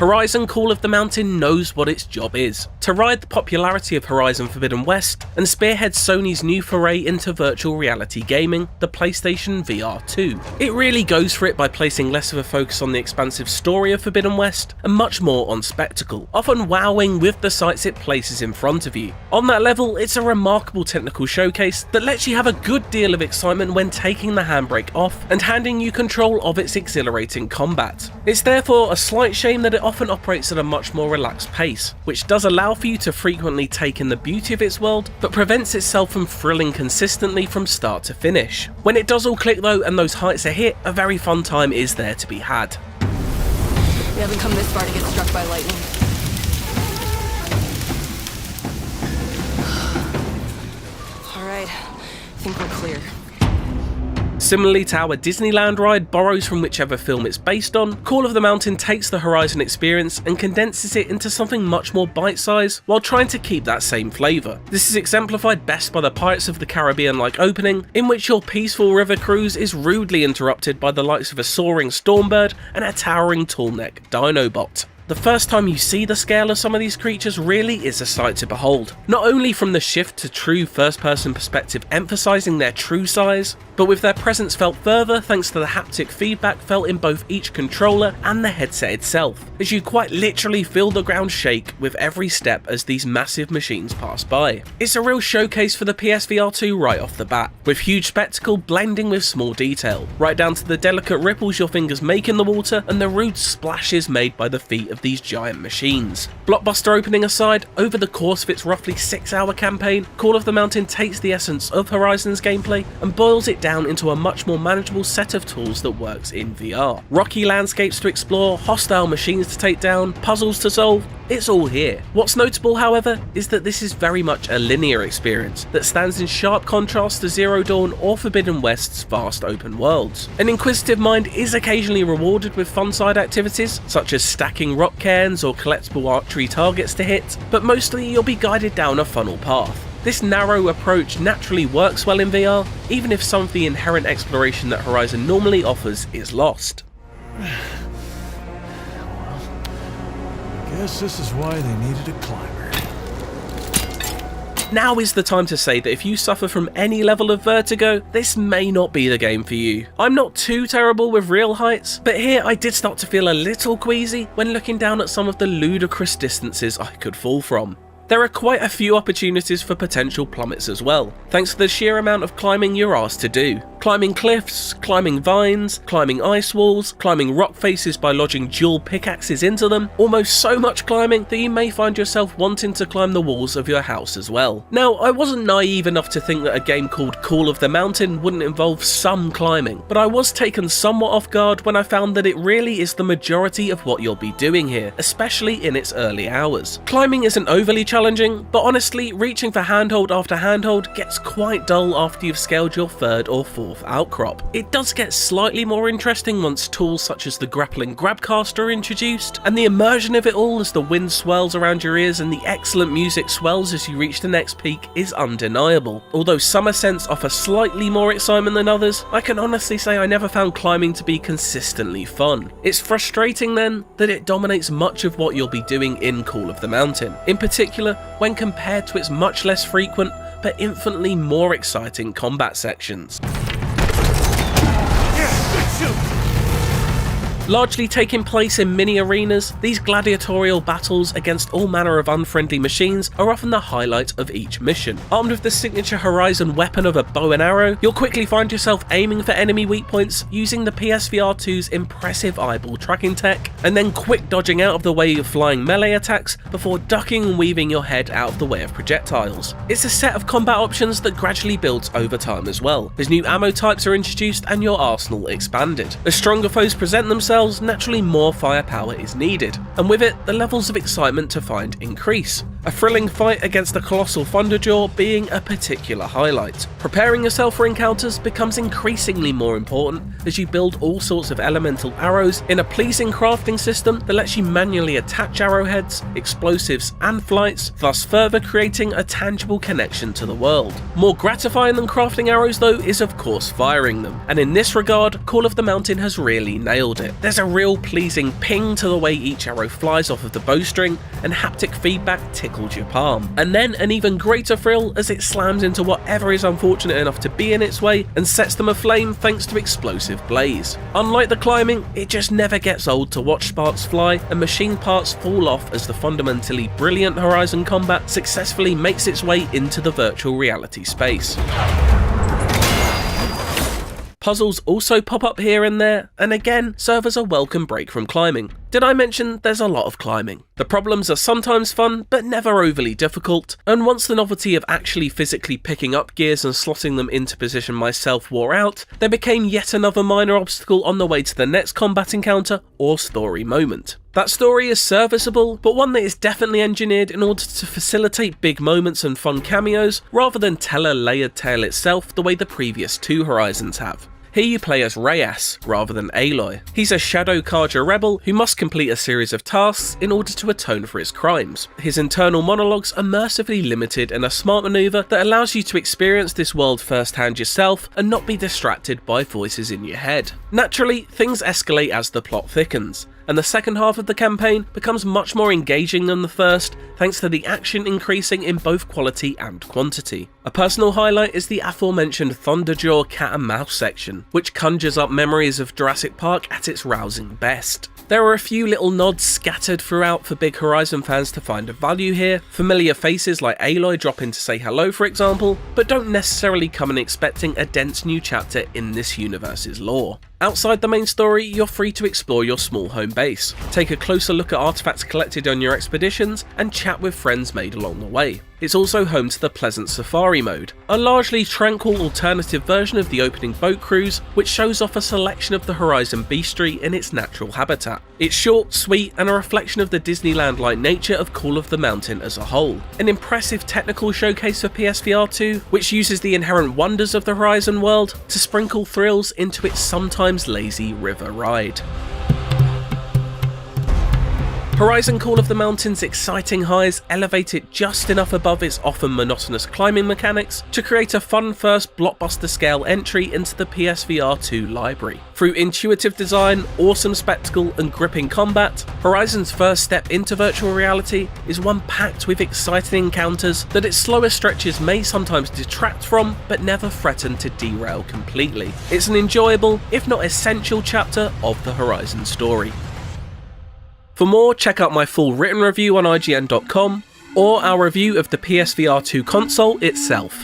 Horizon Call of the Mountain knows what its job is: to ride the popularity of Horizon Forbidden West and spearhead Sony's new foray into virtual reality gaming, the PlayStation VR 2. It really goes for it by placing less of a focus on the expansive story of Forbidden West and much more on spectacle, often wowing with the sights it places in front of you. On that level, it's a remarkable technical showcase that lets you have a good deal of excitement when taking the handbrake off and handing you control of its exhilarating combat. It's therefore a slight shame that it often operates at a much more relaxed pace, which does allow for you to frequently take in the beauty of its world, but prevents itself from thrilling consistently from start to finish. When it does all click though and those heights are hit, a very fun time is there to be had. We haven't come this far to get struck by lightning. Alright, I think we're clear. Similarly to how a Disneyland ride borrows from whichever film it's based on, Call of the Mountain takes the Horizon experience and condenses it into something much more bite-sized while trying to keep that same flavour. This is exemplified best by the Pirates of the Caribbean-like opening, in which your peaceful river cruise is rudely interrupted by the likes of a soaring Stormbird and a towering tallneck Dinobot. The first time you see the scale of some of these creatures really is a sight to behold, not only from the shift to true first-person perspective emphasising their true size, but with their presence felt further thanks to the haptic feedback felt in both each controller and the headset itself, as you quite literally feel the ground shake with every step as these massive machines pass by. It's a real showcase for the PSVR 2 right off the bat, with huge spectacle blending with small detail, right down to the delicate ripples your fingers make in the water and the rude splashes made by the feet of these giant machines. Blockbuster opening aside, over the course of its roughly 6-hour campaign, Call of the Mountain takes the essence of Horizon's gameplay and boils it down into a much more manageable set of tools that works in VR. Rocky landscapes to explore, hostile machines to take down, puzzles to solve, it's all here. What's notable, however, is that this is very much a linear experience that stands in sharp contrast to Zero Dawn or Forbidden West's vast open worlds. An inquisitive mind is occasionally rewarded with fun side activities, such as stacking rock cairns or collectible archery targets to hit, but mostly you'll be guided down a funnel path. This narrow approach naturally works well in VR, even if some of the inherent exploration that Horizon normally offers is lost. Guess this is why they needed a climber. Now is the time to say that if you suffer from any level of vertigo, this may not be the game for you. I'm not too terrible with real heights, but here I did start to feel a little queasy when looking down at some of the ludicrous distances I could fall from. There are quite a few opportunities for potential plummets as well, thanks to the sheer amount of climbing you're asked to do. Climbing cliffs, climbing vines, climbing ice walls, climbing rock faces by lodging dual pickaxes into them, almost so much climbing that you may find yourself wanting to climb the walls of your house as well. Now, I wasn't naive enough to think that a game called Call of the Mountain wouldn't involve some climbing, but I was taken somewhat off guard when I found that it really is the majority of what you'll be doing here, especially in its early hours. Climbing isn't overly challenging, but honestly, reaching for handhold after handhold gets quite dull after you've scaled your third or fourth outcrop. It does get slightly more interesting once tools such as the grappling grabcaster are introduced, and the immersion of it all as the wind swirls around your ears and the excellent music swells as you reach the next peak is undeniable. Although some ascents offer slightly more excitement than others, I can honestly say I never found climbing to be consistently fun. It's frustrating then that it dominates much of what you'll be doing in Call of the Mountain, in particular when compared to its much less frequent but infinitely more exciting combat sections. Largely taking place in mini arenas, these gladiatorial battles against all manner of unfriendly machines are often the highlight of each mission. Armed with the signature Horizon weapon of a bow and arrow, you'll quickly find yourself aiming for enemy weak points using the PSVR 2's impressive eyeball tracking tech, and then quick dodging out of the way of flying melee attacks before ducking and weaving your head out of the way of projectiles. It's a set of combat options that gradually builds over time as well, as new ammo types are introduced and your arsenal expanded. As stronger foes present themselves, naturally more firepower is needed, and with it, the levels of excitement to find increase. a thrilling fight against a colossal Thunderjaw being a particular highlight. Preparing yourself for encounters becomes increasingly more important as you build all sorts of elemental arrows in a pleasing crafting system that lets you manually attach arrowheads, explosives and flights, thus further creating a tangible connection to the world. More gratifying than crafting arrows though is of course firing them, and in this regard Call of the Mountain has really nailed it. There's a real pleasing ping to the way each arrow flies off of the bowstring, and haptic feedback tickles your palm. And then an even greater thrill as it slams into whatever is unfortunate enough to be in its way and sets them aflame thanks to explosive blaze. Unlike the climbing, it just never gets old to watch sparks fly and machine parts fall off as the fundamentally brilliant Horizon combat successfully makes its way into the virtual reality space. Puzzles also pop up here and there, and again serve as a welcome break from climbing. Did I mention there's a lot of climbing? The problems are sometimes fun, but never overly difficult, and once the novelty of actually physically picking up gears and slotting them into position myself wore out, they became yet another minor obstacle on the way to the next combat encounter or story moment. That story is serviceable, but one that is definitely engineered in order to facilitate big moments and fun cameos, rather than tell a layered tale itself the way the previous two Horizons have. Here you play as Reyes rather than Aloy. He's a Shadow Carja rebel who must complete a series of tasks in order to atone for his crimes. His internal monologues are mercifully limited in a smart maneuver that allows you to experience this world firsthand yourself and not be distracted by voices in your head. Naturally, things escalate as the plot thickens, and the second half of the campaign becomes much more engaging than the first, thanks to the action increasing in both quality and quantity. A personal highlight is the aforementioned Thunderjaw cat and mouse section, which conjures up memories of Jurassic Park at its rousing best. There are a few little nods scattered throughout for big Horizon fans to find a value here. Familiar faces like Aloy drop in to say hello for example, but don't necessarily come in expecting a dense new chapter in this universe's lore. Outside the main story, you're free to explore your small home base, take a closer look at artifacts collected on your expeditions, and chat with friends made along the way. It's also home to the pleasant safari mode, a largely tranquil alternative version of the opening boat cruise, which shows off a selection of the Horizon beastry in its natural habitat. It's short, sweet, and a reflection of the Disneyland-like nature of Call of the Mountain as a whole. An impressive technical showcase for PSVR 2, which uses the inherent wonders of the Horizon world to sprinkle thrills into its sometimes lazy river ride. Horizon Call of the Mountain's exciting highs elevate it just enough above its often monotonous climbing mechanics to create a fun first blockbuster scale entry into the PSVR 2 library. Through intuitive design, awesome spectacle and gripping combat, Horizon's first step into virtual reality is one packed with exciting encounters that its slower stretches may sometimes detract from, but never threaten to derail completely. It's an enjoyable, if not essential chapter of the Horizon story. For more, check out my full written review on IGN.com or our review of the PSVR 2 console itself.